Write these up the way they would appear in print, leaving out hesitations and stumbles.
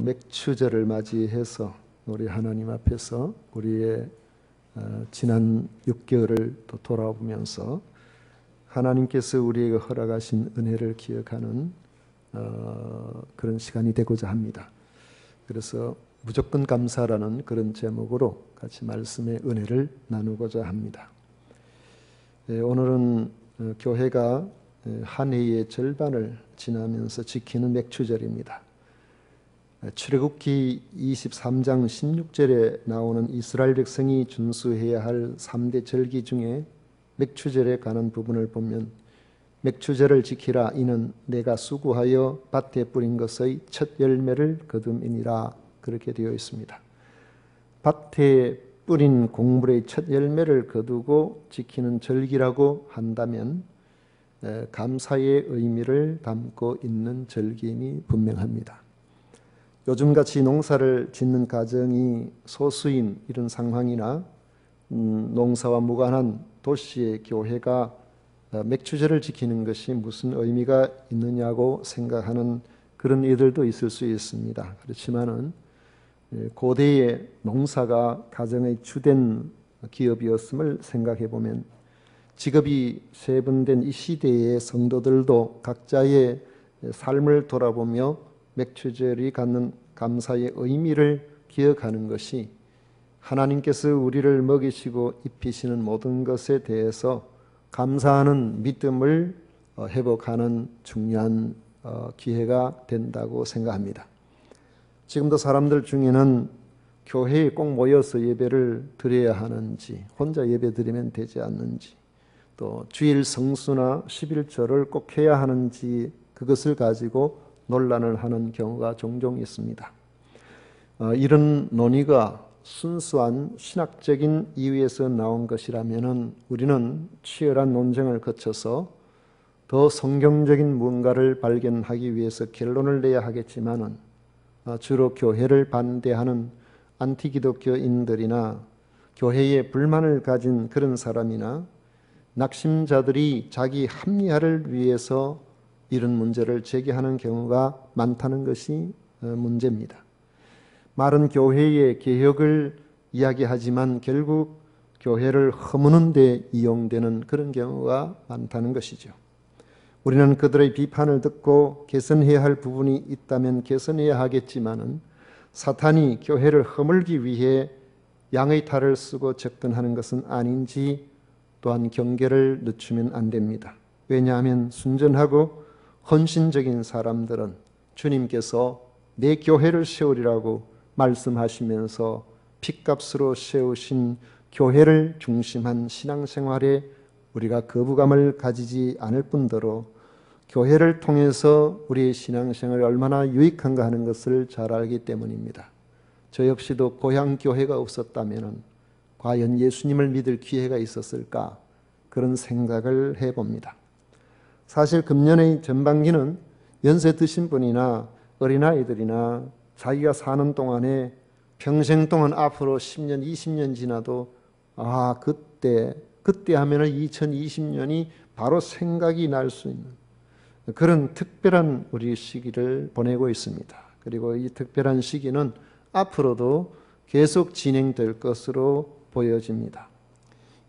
맥추절을 맞이해서 우리 하나님 앞에서 우리의 지난 6개월을 또 돌아보면서 하나님께서 우리에게 허락하신 은혜를 기억하는 그런 시간이 되고자 합니다. 그래서 무조건 감사라는 그런 제목으로 같이 말씀의 은혜를 나누고자 합니다. 오늘은 교회가 한 해의 절반을 지나면서 지키는 맥추절입니다. 출애굽기 23장 16절에 나오는 이스라엘 백성이 준수해야 할 3대 절기 중에 맥추절에 관한 부분을 보면 맥추절을 지키라 이는 내가 수고하여 밭에 뿌린 것의 첫 열매를 거둠이니라 그렇게 되어 있습니다. 밭에 뿌린 곡물의 첫 열매를 거두고 지키는 절기라고 한다면 감사의 의미를 담고 있는 절기임이 분명합니다. 요즘같이 농사를 짓는 가정이 소수인 이런 상황이나 농사와 무관한 도시의 교회가 맥추절을 지키는 것이 무슨 의미가 있느냐고 생각하는 그런 이들도 있을 수 있습니다. 그렇지만은 고대의 농사가 가정의 주된 기업이었음을 생각해 보면 직업이 세분된 이 시대의 성도들도 각자의 삶을 돌아보며 맥추절이 갖는 감사의 의미를 기억하는 것이 하나님께서 우리를 먹이시고 입히시는 모든 것에 대해서 감사하는 믿음을 회복하는 중요한 기회가 된다고 생각합니다. 지금도 사람들 중에는 교회에 꼭 모여서 예배를 드려야 하는지, 혼자 예배 드리면 되지 않는지, 또 주일 성수나 11절을 꼭 해야 하는지 그것을 가지고 논란을 하는 경우가 종종 있습니다. 이런 논의가 순수한 신학적인 이유에서 나온 것이라면 우리는 치열한 논쟁을 거쳐서 더 성경적인 무언가를 발견하기 위해서 결론을 내야 하겠지만은 주로 교회를 반대하는 안티기독교인들이나 교회에 불만을 가진 그런 사람이나 낙심자들이 자기 합리화를 위해서 이런 문제를 제기하는 경우가 많다는 것이 문제입니다. 말은 교회의 개혁을 이야기하지만 결국 교회를 허무는 데 이용되는 그런 경우가 많다는 것이죠. 우리는 그들의 비판을 듣고 개선해야 할 부분이 있다면 개선해야 하겠지만은 사탄이 교회를 허물기 위해 양의 탈을 쓰고 접근하는 것은 아닌지 또한 경계를 늦추면 안 됩니다. 왜냐하면 순전하고 헌신적인 사람들은 주님께서 내 교회를 세우리라고 말씀하시면서 핏값으로 세우신 교회를 중심한 신앙생활에 우리가 거부감을 가지지 않을 뿐더러 교회를 통해서 우리의 신앙생활이 얼마나 유익한가 하는 것을 잘 알기 때문입니다. 저 역시도 고향 교회가 없었다면 과연 예수님을 믿을 기회가 있었을까 그런 생각을 해봅니다. 사실 금년의 전반기는 연세 드신 분이나 어린아이들이나 자기가 사는 동안에 평생 동안 앞으로 10년, 20년 지나도 그때 하면은 2020년이 바로 생각이 날 수 있는 그런 특별한 우리 시기를 보내고 있습니다. 그리고 이 특별한 시기는 앞으로도 계속 진행될 것으로 보여집니다.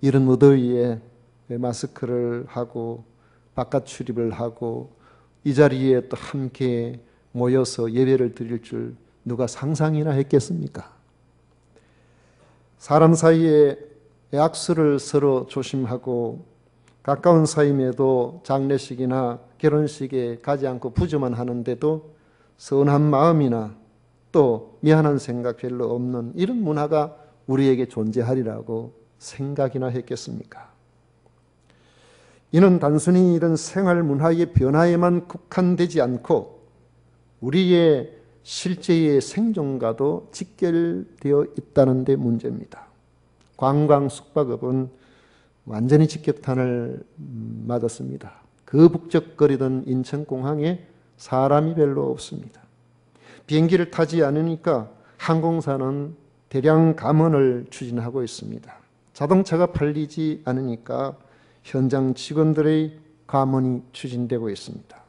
이런 무더위에 마스크를 하고 바깥 출입을 하고 이 자리에 또 함께 모여서 예배를 드릴 줄 누가 상상이나 했겠습니까? 사람 사이에 약수를 서로 조심하고 가까운 사이임에도 장례식이나 결혼식에 가지 않고 부조만 하는데도 선한 마음이나 또 미안한 생각 별로 없는 이런 문화가 우리에게 존재하리라고 생각이나 했겠습니까? 이는 단순히 이런 생활 문화의 변화에만 국한되지 않고 우리의 실제의 생존과도 직결되어 있다는 데 문제입니다. 관광 숙박업은 완전히 직격탄을 맞았습니다. 그 북적거리던 인천공항에 사람이 별로 없습니다. 비행기를 타지 않으니까 항공사는 대량 감원을 추진하고 있습니다. 자동차가 팔리지 않으니까 현장 직원들의 감원이 추진되고 있습니다.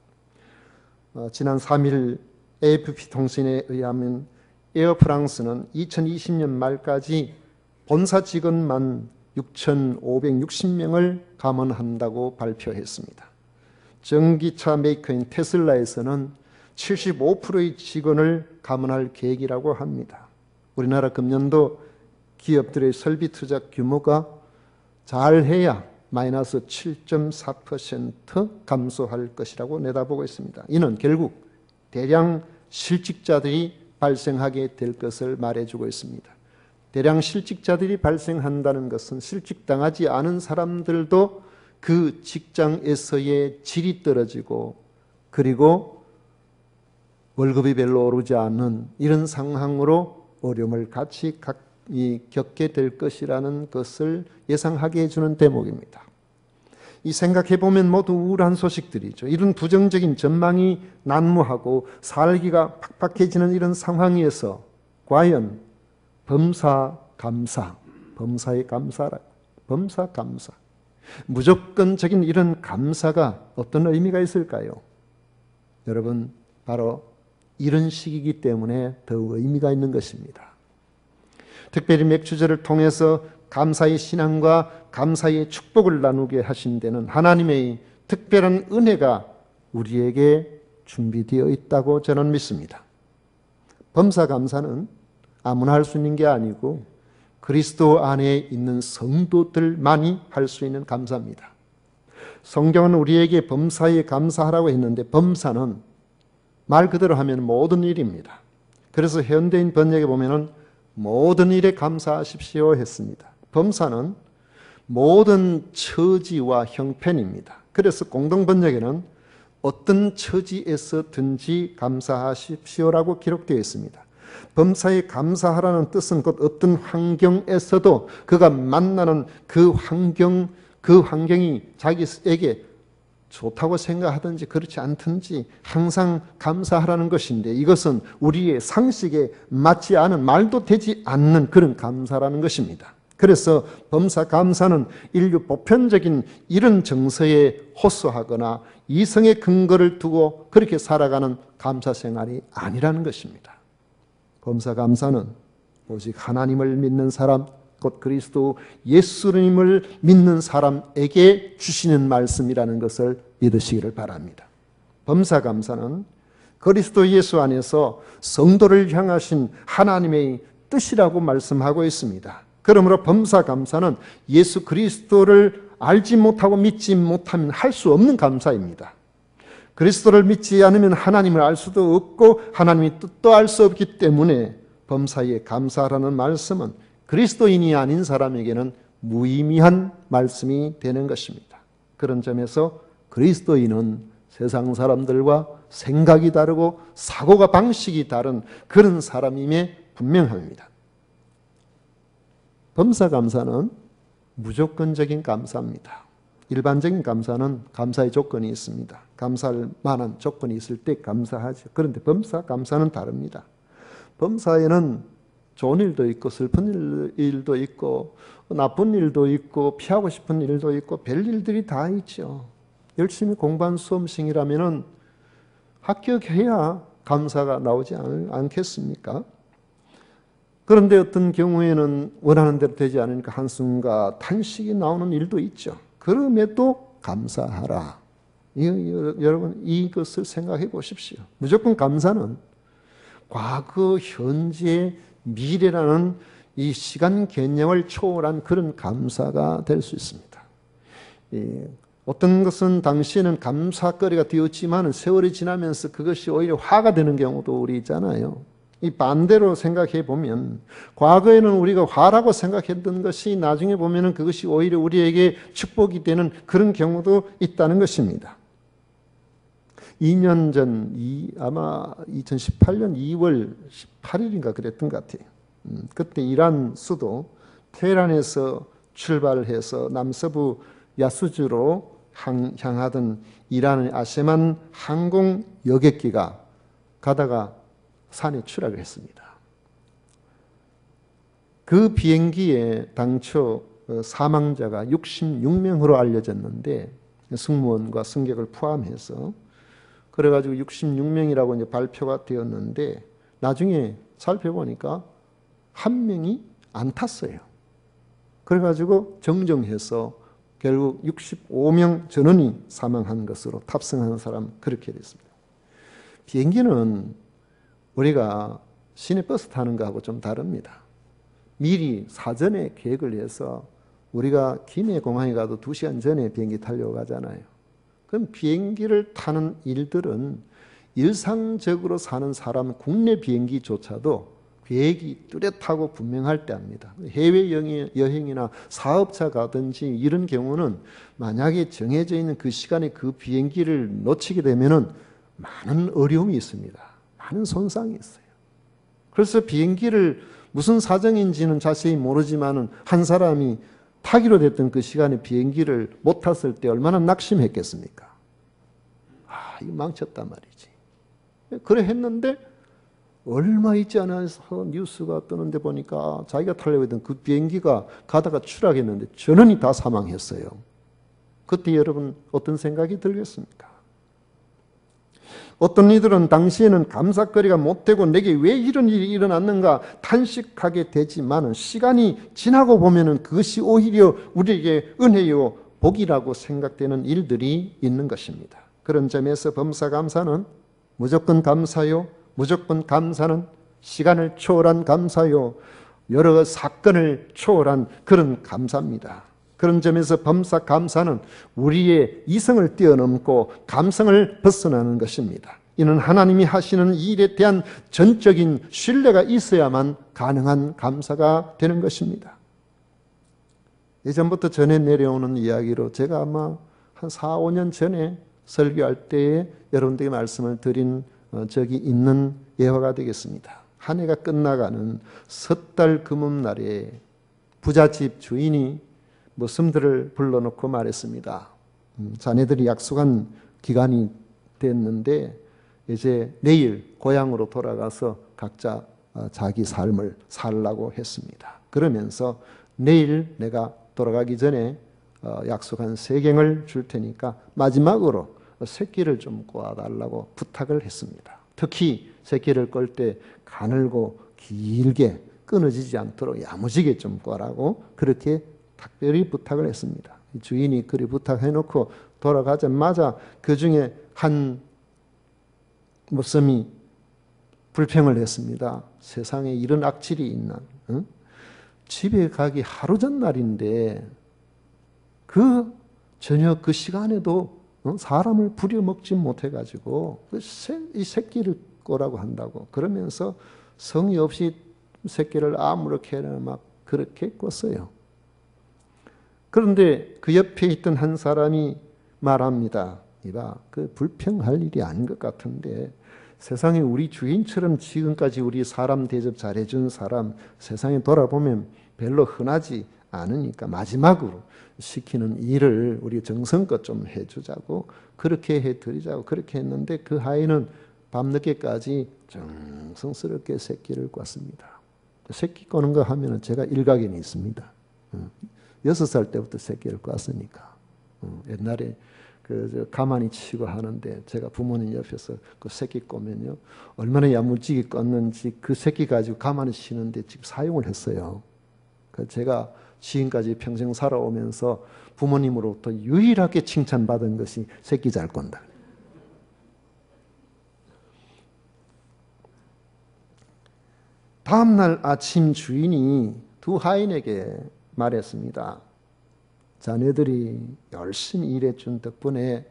지난 3일 AFP 통신에 의하면 에어프랑스는 2020년 말까지 본사 직원만 6,560명을 감원한다고 발표했습니다. 전기차 메이커인 테슬라에서는 75%의 직원을 감원할 계획이라고 합니다. 우리나라 금년도 기업들의 설비 투자 규모가 잘해야 마이너스 7.4% 감소할 것이라고 내다보고 있습니다. 이는 결국 대량 실직자들이 발생하게 될 것을 말해주고 있습니다. 대량 실직자들이 발생한다는 것은 실직당하지 않은 사람들도 그 직장에서의 질이 떨어지고 그리고 월급이 별로 오르지 않는 이런 상황으로 어려움을 같이 겪게 될 것이라는 것을 예상하게 해주는 대목입니다. 이 생각해보면 모두 우울한 소식들이죠. 이런 부정적인 전망이 난무하고 살기가 팍팍해지는 이런 상황에서 과연 범사감사, 범사의 감사라, 범사감사, 무조건적인 이런 감사가 어떤 의미가 있을까요? 여러분, 바로 이런 시기이기 때문에 더욱 의미가 있는 것입니다. 특별히 맥주절을 통해서 감사의 신앙과 감사의 축복을 나누게 하신 데는 하나님의 특별한 은혜가 우리에게 준비되어 있다고 저는 믿습니다. 범사감사는 아무나 할 수 있는 게 아니고 그리스도 안에 있는 성도들만이 할 수 있는 감사입니다. 성경은 우리에게 범사에 감사하라고 했는데 범사는 말 그대로 하면 모든 일입니다. 그래서 현대인 번역에 보면은 모든 일에 감사하십시오 했습니다. 범사는 모든 처지와 형편입니다. 그래서 공동 번역에는 어떤 처지에서든지 감사하십시오라고 기록되어 있습니다. 범사에 감사하라는 뜻은 곧 어떤 환경에서도 그가 만나는 그 환경이 자기에게 좋다고 생각하든지 그렇지 않든지 항상 감사하라는 것인데 이것은 우리의 상식에 맞지 않은 말도 되지 않는 그런 감사라는 것입니다. 그래서 범사 감사는 인류 보편적인 이런 정서에 호소하거나 이성의 근거를 두고 그렇게 살아가는 감사 생활이 아니라는 것입니다. 범사 감사는 오직 하나님을 믿는 사람, 곧 그리스도 예수님을 믿는 사람에게 주시는 말씀이라는 것을 믿으시기를 바랍니다. 범사 감사는 그리스도 예수 안에서 성도를 향하신 하나님의 뜻이라고 말씀하고 있습니다. 그러므로 범사 감사는 예수 그리스도를 알지 못하고 믿지 못하면 할 수 없는 감사입니다. 그리스도를 믿지 않으면 하나님을 알 수도 없고 하나님의 뜻도 알 수 없기 때문에 범사에 감사하라는 말씀은 그리스도인이 아닌 사람에게는 무의미한 말씀이 되는 것입니다. 그런 점에서 그리스도인은 세상 사람들과 생각이 다르고 사고가 방식이 다른 그런 사람임에 분명합니다. 범사 감사는 무조건적인 감사입니다. 일반적인 감사는 감사의 조건이 있습니다. 감사할 만한 조건이 있을 때 감사하죠. 그런데 범사 감사는 다릅니다. 범사에는 좋은 일도 있고 슬픈 일도 있고 나쁜 일도 있고 피하고 싶은 일도 있고 별일들이 다 있죠. 열심히 공부한 수험생이라면 합격해야 감사가 나오지 않겠습니까? 그런데 어떤 경우에는 원하는 대로 되지 않으니까 한숨과 탄식이 나오는 일도 있죠. 그럼에도 감사하라. 여러분 이것을 생각해 보십시오. 무조건 감사는 과거, 현재, 미래라는 이 시간 개념을 초월한 그런 감사가 될 수 있습니다. 어떤 것은 당시에는 감사거리가 되었지만 세월이 지나면서 그것이 오히려 화가 되는 경우도 우리 있잖아요. 이 반대로 생각해 보면 과거에는 우리가 화라고 생각했던 것이 나중에 보면 그것이 오히려 우리에게 축복이 되는 그런 경우도 있다는 것입니다. 2년 전 아마 2018년 2월 18일인가 그랬던 것 같아요. 그때 이란 수도 테헤란에서 출발해서 남서부 야수주로 향하던 이란의 아세만 항공 여객기가 가다가 산에 추락을 했습니다. 그 비행기에 당초 사망자가 66명으로 알려졌는데 승무원과 승객을 포함해서 그래가지고 66명이라고 이제 발표가 되었는데 나중에 살펴보니까 한 명이 안 탔어요. 그래가지고 정정해서 결국 65명 전원이 사망한 것으로 탑승한 사람 그렇게 됐습니다. 비행기는 우리가 시내버스 타는 거하고 좀 다릅니다. 미리 사전에 계획을 해서 우리가 기내공항에 가도 2시간 전에 비행기 타려고 하잖아요. 그럼 비행기를 타는 일들은 일상적으로 사는 사람 국내 비행기조차도 계획이 뚜렷하고 분명할 때 합니다. 해외여행이나 사업자 가든지 이런 경우는 만약에 정해져 있는 그 시간에 그 비행기를 놓치게 되면은 많은 어려움이 있습니다. 많은 손상이 있어요. 그래서 비행기를 무슨 사정인지는 자세히 모르지만은 한 사람이 타기로 됐던 그 시간에 비행기를 못 탔을 때 얼마나 낙심했겠습니까? 이거 망쳤단 말이지. 그래 했는데 얼마 있지 않아서 뉴스가 뜨는데 보니까 자기가 타려고 했던 그 비행기가 가다가 추락했는데 전원이 다 사망했어요. 그때 여러분 어떤 생각이 들겠습니까? 어떤 이들은 당시에는 감사거리가 못되고 내게 왜 이런 일이 일어났는가 탄식하게 되지만 시간이 지나고 보면 그것이 오히려 우리에게 은혜요 복이라고 생각되는 일들이 있는 것입니다. 그런 점에서 범사감사는 무조건 감사요, 무조건 감사는 시간을 초월한 감사요, 여러 사건을 초월한 그런 감사입니다. 그런 점에서 범사감사는 우리의 이성을 뛰어넘고 감성을 벗어나는 것입니다. 이는 하나님이 하시는 일에 대한 전적인 신뢰가 있어야만 가능한 감사가 되는 것입니다. 예전부터 전해 내려오는 이야기로 제가 아마 한 4, 5년 전에 설교할 때에 여러분들에게 말씀을 드린 적이 있는 예화가 되겠습니다. 한 해가 끝나가는 섣달 금음날에 부잣집 주인이 모습들을 불러놓고 말했습니다. 자네들이 약속한 기간이 됐는데 이제 내일 고향으로 돌아가서 각자 자기 삶을 살라고 했습니다. 그러면서 내일 내가 돌아가기 전에 약속한 세경을 줄 테니까 마지막으로 새끼를 좀 꼬아달라고 부탁을 했습니다. 특히 새끼를 꼴 때 가늘고 길게 끊어지지 않도록 야무지게 좀 꼬라고 그렇게 특별히 부탁을 했습니다. 주인이 그리 부탁해놓고 돌아가자마자 그 중에 한 모섬이 불평을 했습니다. 세상에 이런 악질이 있나? 응? 집에 가기 하루 전날인데 그 저녁 그 시간에도 사람을 부려먹지 못해가지고 이 새끼를 꼬라고 한다고 그러면서 성의 없이 새끼를 아무렇게나 막 그렇게 꿨어요. 그런데 그 옆에 있던 한 사람이 말합니다. 이봐, 그 불평할 일이 아닌 것 같은데 세상에 우리 주인처럼 지금까지 우리 사람 대접 잘해준 사람 세상에 돌아보면 별로 흔하지 않으니까 마지막으로 시키는 일을 우리 정성껏 좀 해주자고 그렇게 해드리자고 그렇게 했는데 그 하인은 밤늦게까지 정성스럽게 새끼를 꿨습니다. 새끼 꼬는 거 하면은 제가 일가견이 있습니다. 6살 때부터 새끼를 꿨으니까. 옛날에 가만히 치고 하는데 제가 부모님 옆에서 그 새끼 꼬면요 얼마나 야무지게 껐는지 그 새끼 가지고 가만히 치는데 지금 사용을 했어요. 제가 지금까지 평생 살아오면서 부모님으로부터 유일하게 칭찬받은 것이 새끼 잘 꼰다. 다음날 아침 주인이 두 하인에게 말했습니다. 자네들이 열심히 일해준 덕분에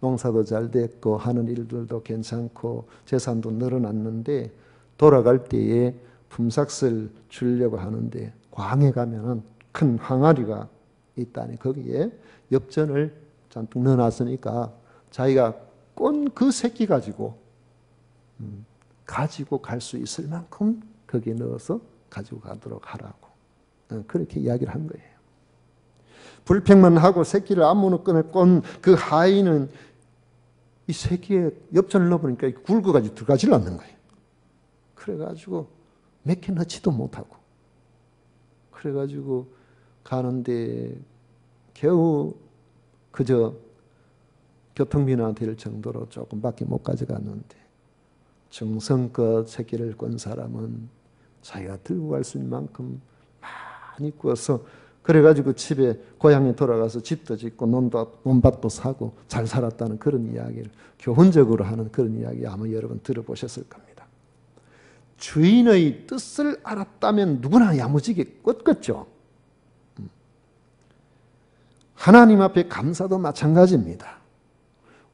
농사도 잘 됐고 하는 일들도 괜찮고 재산도 늘어났는데 돌아갈 때에 품삯을 주려고 하는데 광에 가면은 큰 항아리가 있다니 거기에 엽전을 잔뜩 넣어놨으니까 자기가 꼰 그 새끼 가지고 갈 수 있을 만큼 거기에 넣어서 가지고 가도록 하라고 그렇게 이야기를 한 거예요. 불평만 하고 새끼를 아무거나 꼰 그 하인은 이 새끼에 엽전을 넣어보니까 굵어가지고 들어가질 않는 거예요. 그래가지고 몇 개 넣지도 못하고 그래가지고 가는데 겨우 그저 교통비나 될 정도로 조금밖에 못 가져갔는데 정성껏 새끼를 꾼 사람은 자기가 들고 갈 수 있는 만큼 많이 구워서 그래가지고 집에 고향에 돌아가서 집도 짓고 논밭도 사고 잘 살았다는 그런 이야기를 교훈적으로 하는 그런 이야기 아마 여러분 들어보셨을 겁니다. 주인의 뜻을 알았다면 누구나 야무지게 꽂겠죠. 하나님 앞에 감사도 마찬가지입니다.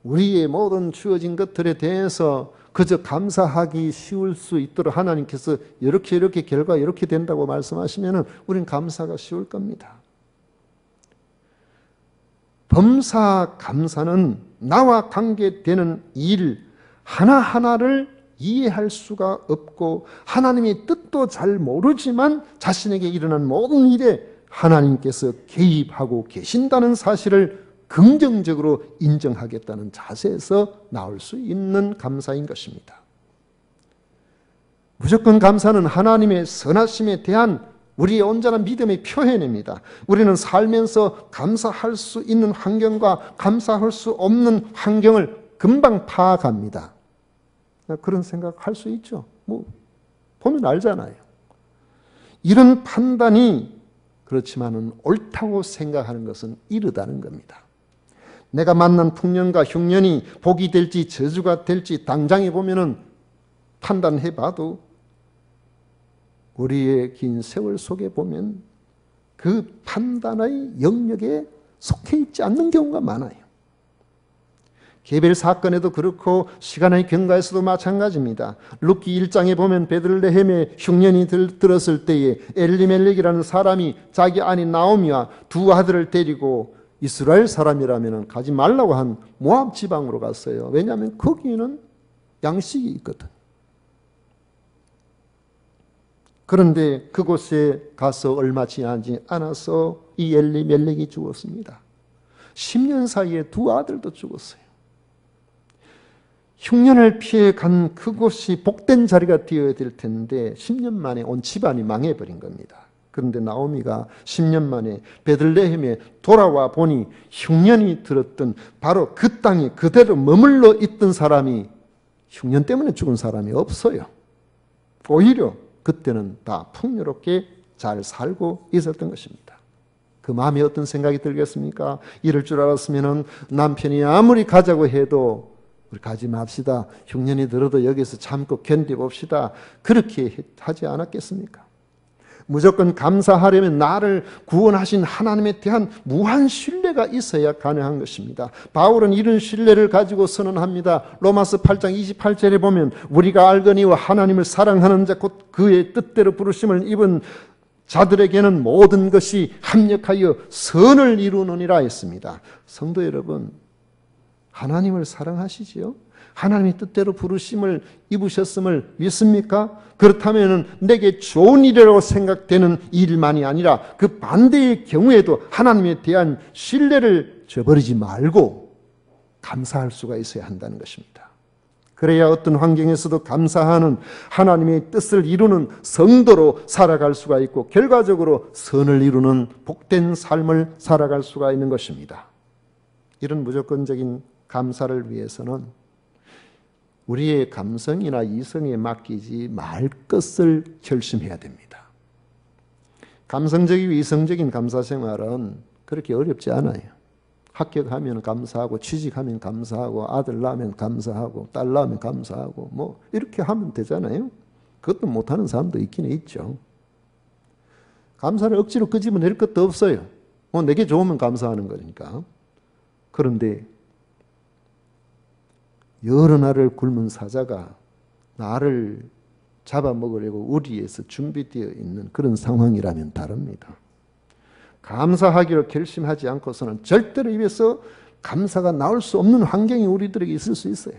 우리의 모든 주어진 것들에 대해서 그저 감사하기 쉬울 수 있도록 하나님께서 이렇게 결과 이렇게 된다고 말씀하시면 우린 감사가 쉬울 겁니다. 범사 감사는 나와 관계되는 일 하나하나를 이해할 수가 없고 하나님의 뜻도 잘 모르지만 자신에게 일어난 모든 일에 하나님께서 개입하고 계신다는 사실을 긍정적으로 인정하겠다는 자세에서 나올 수 있는 감사인 것입니다. 무조건 감사는 하나님의 선하심에 대한 우리의 온전한 믿음의 표현입니다. 우리는 살면서 감사할 수 있는 환경과 감사할 수 없는 환경을 금방 파악합니다. 그런 생각할 수 있죠. 보면 알잖아요. 이런 판단이 그렇지만은 옳다고 생각하는 것은 이르다는 겁니다. 내가 만난 풍년과 흉년이 복이 될지 저주가 될지 당장에 보면은 판단해봐도 우리의 긴 세월 속에 보면 그 판단의 영역에 속해 있지 않는 경우가 많아요. 개별 사건에도 그렇고 시간의 경과에서도 마찬가지입니다. 룻기 1장에 보면 베들레헴에 흉년이 들었을 때에 엘리멜렉이라는 사람이 자기 아내 나오미와 두 아들을 데리고 이스라엘 사람이라면 가지 말라고 한 모압 지방으로 갔어요. 왜냐하면 거기에는 양식이 있거든. 그런데 그곳에 가서 얼마 지나지 않아서 이 엘리멜렉이 죽었습니다. 10년 사이에 두 아들도 죽었어요. 흉년을 피해 간 그곳이 복된 자리가 되어야 될 텐데 10년 만에 온 집안이 망해버린 겁니다. 그런데 나오미가 10년 만에 베들레헴에 돌아와 보니 흉년이 들었던 바로 그 땅에 그대로 머물러 있던 사람이 흉년 때문에 죽은 사람이 없어요. 오히려 그때는 다 풍요롭게 잘 살고 있었던 것입니다. 그 마음에 어떤 생각이 들겠습니까? 이럴 줄 알았으면 남편이 아무리 가자고 해도 우리 가지 맙시다. 흉년이 들어도 여기서 참고 견뎌봅시다. 그렇게 하지 않았겠습니까? 무조건 감사하려면 나를 구원하신 하나님에 대한 무한 신뢰가 있어야 가능한 것입니다. 바울은 이런 신뢰를 가지고 선언합니다. 로마서 8장 28절에 보면 우리가 알거니와 하나님을 사랑하는 자 곧 그의 뜻대로 부르심을 입은 자들에게는 모든 것이 합력하여 선을 이루느니라 했습니다. 성도 여러분, 하나님을 사랑하시지요? 하나님의 뜻대로 부르심을 입으셨음을 믿습니까? 그렇다면 내게 좋은 일이라고 생각되는 일만이 아니라 그 반대의 경우에도 하나님에 대한 신뢰를 저버리지 말고 감사할 수가 있어야 한다는 것입니다. 그래야 어떤 환경에서도 감사하는 하나님의 뜻을 이루는 성도로 살아갈 수가 있고 결과적으로 선을 이루는 복된 삶을 살아갈 수가 있는 것입니다. 이런 무조건적인 감사를 위해서는 우리의 감성이나 이성에 맡기지 말 것을 결심해야 됩니다. 감성적이고 이성적인 감사 생활은 그렇게 어렵지 않아요. 합격하면 감사하고 취직하면 감사하고 아들 낳으면 감사하고 딸 낳으면 감사하고 뭐 이렇게 하면 되잖아요. 그것도 못하는 사람도 있긴 있죠. 감사를 억지로 끄집어낼 것도 없어요. 내게 좋으면 감사하는 거니까. 그런데 여러 날을 굶은 사자가 나를 잡아먹으려고 우리에서 준비되어 있는 그런 상황이라면 다릅니다. 감사하기로 결심하지 않고서는 절대로 입에서 감사가 나올 수 없는 환경이 우리들에게 있을 수 있어요.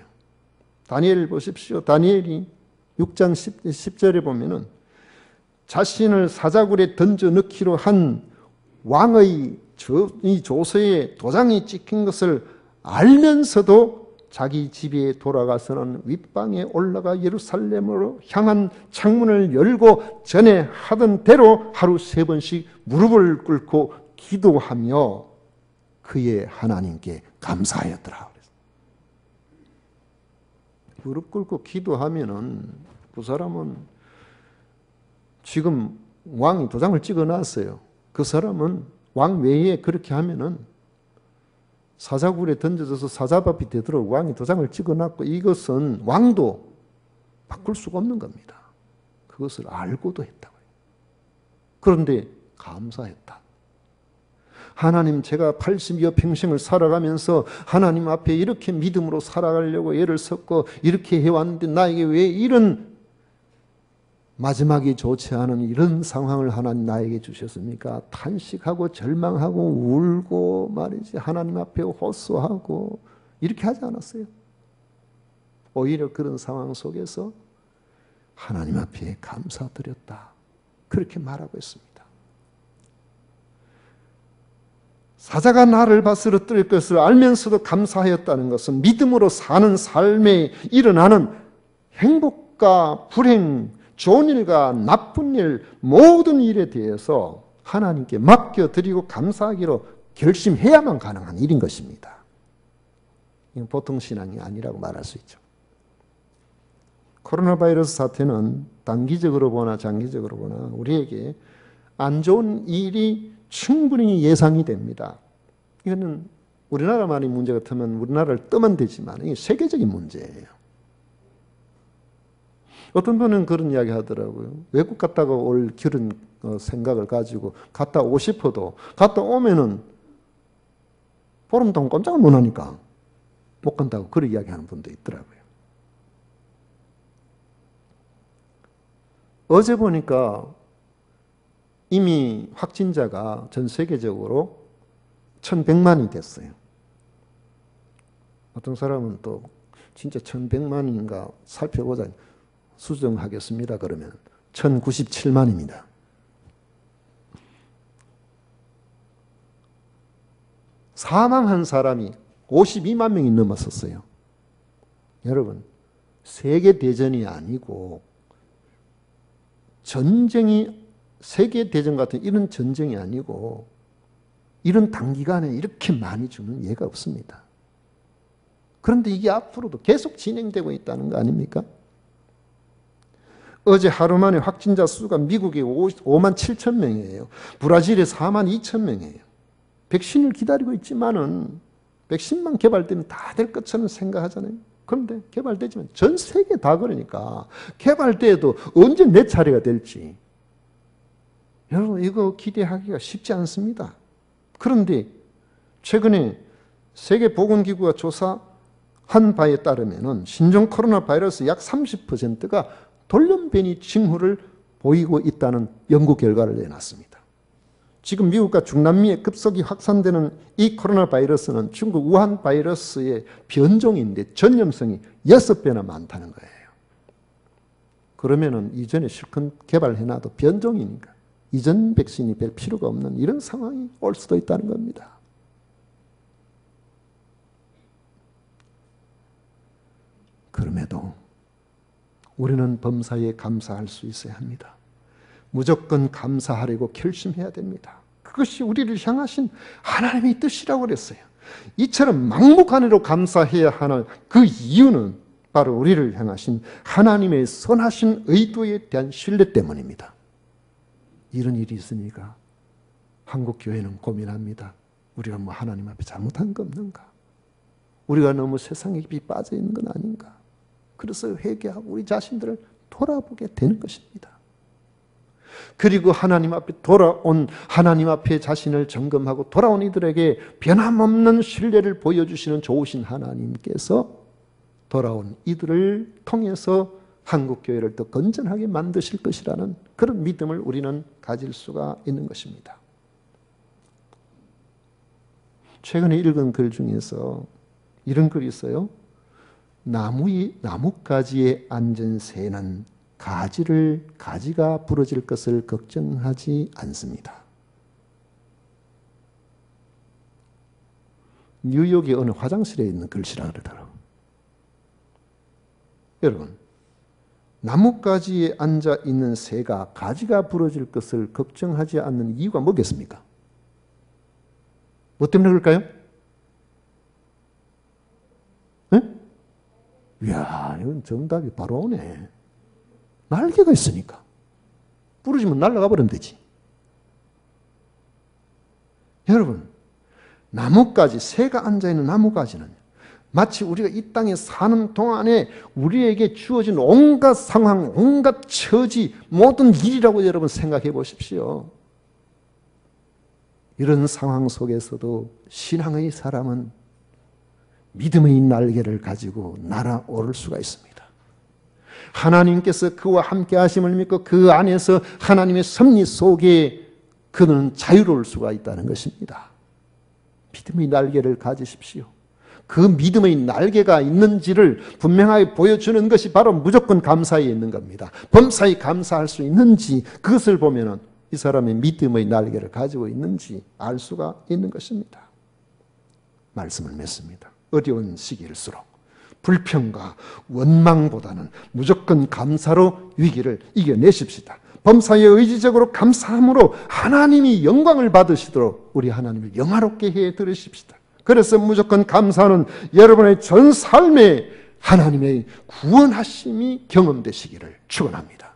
다니엘 보십시오. 다니엘이 6장 10절에 보면은 자신을 사자굴에 던져 넣기로 한 왕의 이 조서에 도장이 찍힌 것을 알면서도 자기 집에 돌아가서는 윗방에 올라가 예루살렘으로 향한 창문을 열고 전에 하던 대로 하루 3번씩 무릎을 꿇고 기도하며 그의 하나님께 감사하였더라. 무릎 꿇고 기도하면은 그 사람은 지금 왕이 도장을 찍어놨어요. 그 사람은 왕 외에 그렇게 하면은 사자굴에 던져져서 사자밥이 되도록 왕이 도장을 찍어놨고 이것은 왕도 바꿀 수가 없는 겁니다. 그것을 알고도 했다고요. 그런데 감사했다. 하나님, 제가 80여 평생을 살아가면서 하나님 앞에 이렇게 믿음으로 살아가려고 애를 썼고 이렇게 해왔는데 나에게 왜 이런 마지막이 좋지 않은 이런 상황을 하나님 나에게 주셨습니까? 탄식하고 절망하고 울고 말이지 하나님 앞에 호소하고 이렇게 하지 않았어요. 오히려 그런 상황 속에서 하나님 앞에 감사드렸다. 그렇게 말하고 있습니다. 사자가 나를 받으러뜨릴 것을 알면서도 감사하였다는 것은 믿음으로 사는 삶에 일어나는 행복과 불행, 좋은 일과 나쁜 일, 모든 일에 대해서 하나님께 맡겨드리고 감사하기로 결심해야만 가능한 일인 것입니다. 이건 보통 신앙이 아니라고 말할 수 있죠. 코로나 바이러스 사태는 단기적으로 보나 장기적으로 보나 우리에게 안 좋은 일이 충분히 예상이 됩니다. 이거는 우리나라만의 문제 같으면 우리나라를 떠만 되지만 이게 세계적인 문제예요. 어떤 분은 그런 이야기 하더라고요. 외국 갔다가 올 그런 생각을 가지고 갔다 오고 싶어도 갔다 오면은 보름 동안 꼼짝을 못 하니까 못 간다고 그런 이야기 하는 분도 있더라고요. 어제 보니까 이미 확진자가 전 세계적으로 1100만이 됐어요. 어떤 사람은 또 진짜 1100만인가 살펴보자 수정하겠습니다. 그러면 1097만입니다. 사망한 사람이 52만 명이 넘었었어요. 여러분, 세계대전이 아니고 전쟁이 세계대전 같은 이런 전쟁이 아니고 이런 단기간에 이렇게 많이 죽는 예가 없습니다. 그런데 이게 앞으로도 계속 진행되고 있다는 거 아닙니까? 어제 하루 만에 확진자 수가 미국이 5만 7천 명이에요. 브라질에 4만 2천 명이에요. 백신을 기다리고 있지만은 백신만 개발되면 다 될 것처럼 생각하잖아요. 그런데 개발되지만 전 세계 다 그러니까 개발돼도 언제 내 차례가 될지 여러분 이거 기대하기가 쉽지 않습니다. 그런데 최근에 세계보건기구가 조사한 바에 따르면 신종 코로나 바이러스 약 30%가 돌연변이 징후를 보이고 있다는 연구 결과를 내놨습니다. 지금 미국과 중남미에 급속히 확산되는 이 코로나 바이러스는 중국 우한 바이러스의 변종인데 전염성이 6배나 많다는 거예요. 그러면은 이전에 실컷 개발해놔도 변종이니까 이전 백신이 별 필요가 없는 이런 상황이 올 수도 있다는 겁니다. 그럼에도 우리는 범사에 감사할 수 있어야 합니다. 무조건 감사하려고 결심해야 됩니다. 그것이 우리를 향하신 하나님의 뜻이라고 그랬어요. 이처럼 막무가내로 감사해야 하는 그 이유는 바로 우리를 향하신 하나님의 선하신 의도에 대한 신뢰 때문입니다. 이런 일이 있으니까 한국 교회는 고민합니다. 우리가 뭐 하나님 앞에 잘못한 거 없는가? 우리가 너무 세상에 깊이 빠져 있는 건 아닌가? 그래서 회개하고 우리 자신들을 돌아보게 되는 것입니다. 그리고 하나님 앞에 돌아온 하나님 앞에 자신을 점검하고 돌아온 이들에게 변함없는 신뢰를 보여주시는 좋으신 하나님께서 돌아온 이들을 통해서 한국교회를 더 건전하게 만드실 것이라는 그런 믿음을 우리는 가질 수가 있는 것입니다. 최근에 읽은 글 중에서 이런 글이 있어요. 나뭇가지에 앉은 새는 가지가 부러질 것을 걱정하지 않습니다. 뉴욕의 어느 화장실에 있는 글씨라 그러더라고요. 여러분, 나뭇가지에 앉아 있는 새가 가지가 부러질 것을 걱정하지 않는 이유가 뭐겠습니까? 뭐 때문에 그럴까요? 네? 이야, 이건 정답이 바로 오네. 날개가 있으니까. 부러지면 날아가 버리면 되지. 여러분, 나뭇가지, 새가 앉아있는 나뭇가지는 마치 우리가 이 땅에 사는 동안에 우리에게 주어진 온갖 상황, 온갖 처지, 모든 일이라고 여러분 생각해 보십시오. 이런 상황 속에서도 신앙의 사람은 믿음의 날개를 가지고 날아오를 수가 있습니다. 하나님께서 그와 함께 하심을 믿고 그 안에서 하나님의 섭리 속에 그는 자유로울 수가 있다는 것입니다. 믿음의 날개를 가지십시오. 그 믿음의 날개가 있는지를 분명하게 보여주는 것이 바로 무조건 감사에 있는 겁니다. 범사에 감사할 수 있는지 그것을 보면은 이 사람이 믿음의 날개를 가지고 있는지 알 수가 있는 것입니다. 말씀을 맺습니다. 어려운 시기일수록 불평과 원망보다는 무조건 감사로 위기를 이겨내십시다. 범사에 의지적으로 감사함으로 하나님이 영광을 받으시도록 우리 하나님을 영화롭게 해 들으십시다. 그래서 무조건 감사는 여러분의 전 삶에 하나님의 구원하심이 경험되시기를 축원합니다.